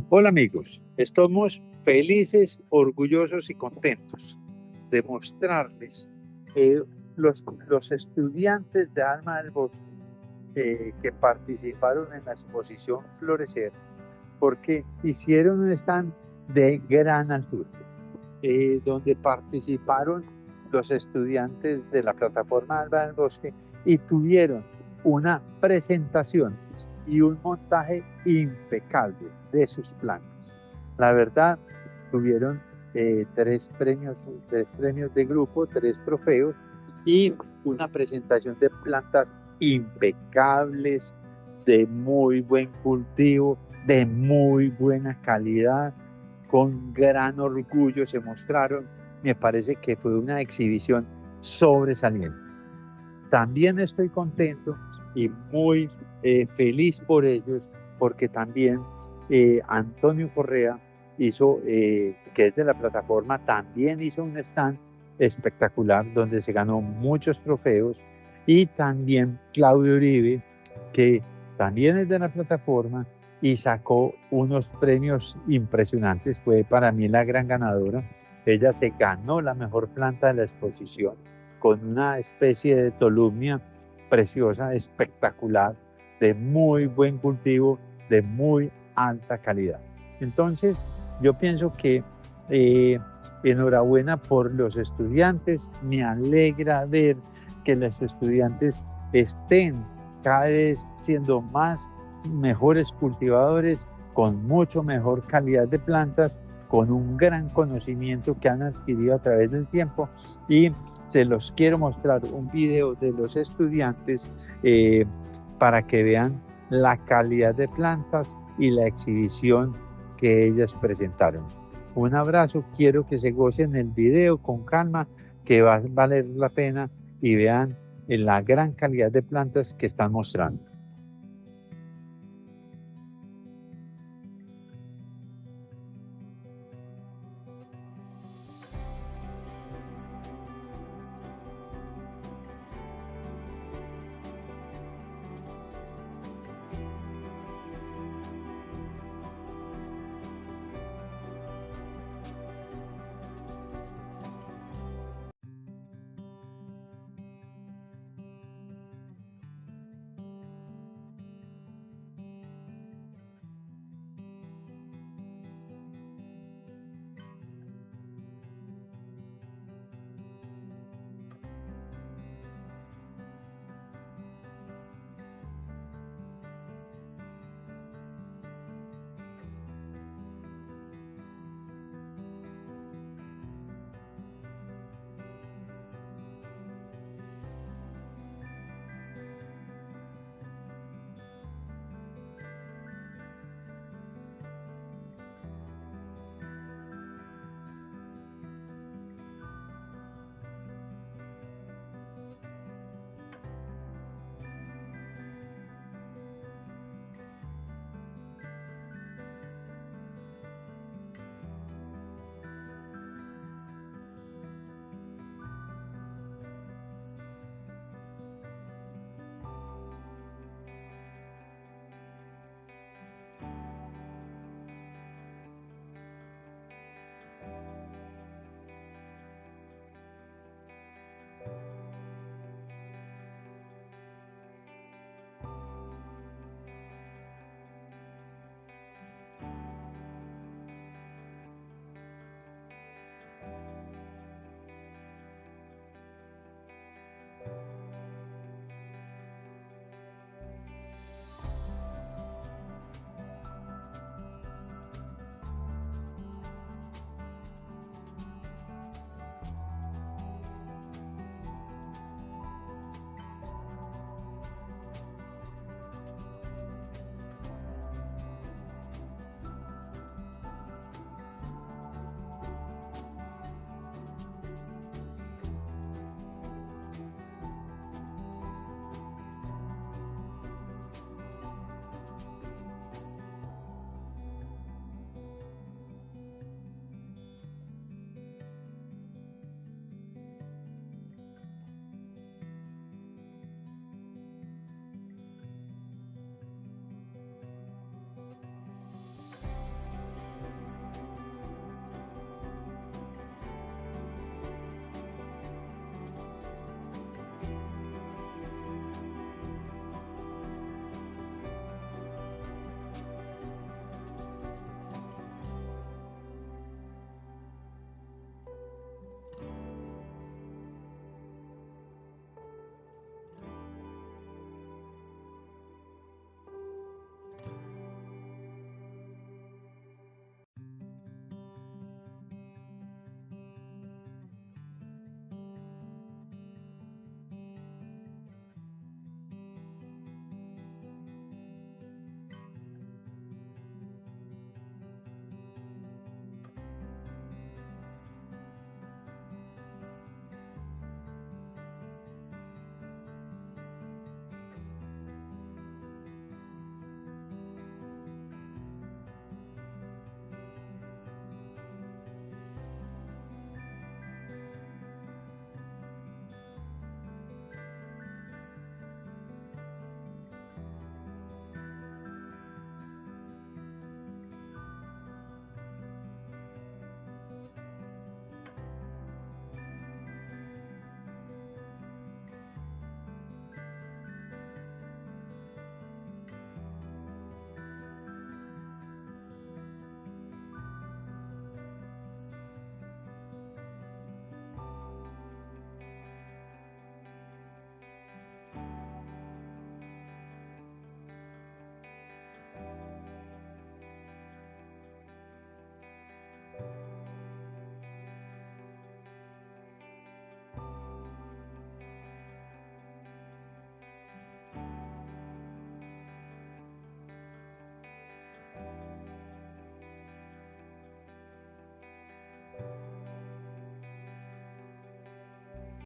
Hola amigos, estamos felices, orgullosos y contentos de mostrarles eh, los estudiantes de Alma del Bosque que participaron en la exposición Florecer, porque hicieron un stand de gran altura, donde participaron los estudiantes de la plataforma Alma del Bosque y tuvieron una presentación y un montaje impecable de sus plantas. La verdad, tuvieron tres premios de grupo, tres trofeos y una presentación de plantas impecables, de muy buen cultivo, de muy buena calidad, con gran orgullo se mostraron. Me parece que fue una exhibición sobresaliente. También estoy contento y muy feliz por ellos, porque también Antonio Correa hizo, que es de la plataforma, también hizo un stand espectacular donde se ganó muchos trofeos, y también Claudio Uribe, que también es de la plataforma y sacó unos premios impresionantes. Fue para mí la gran ganadora. Ella se ganó la mejor planta de la exposición con una especie de tolumnia preciosa, espectacular, de muy buen cultivo, de muy alta calidad. Entonces, yo pienso que enhorabuena por los estudiantes. Me alegra ver que los estudiantes estén cada vez siendo mejores cultivadores, con mucho mejor calidad de plantas, con un gran conocimiento que han adquirido a través del tiempo. Y se los quiero mostrar un video de los estudiantes para que vean la calidad de plantas y la exhibición que ellas presentaron. Un abrazo, quiero que se gocen el video con calma, que va a valer la pena, y vean la gran calidad de plantas que están mostrando.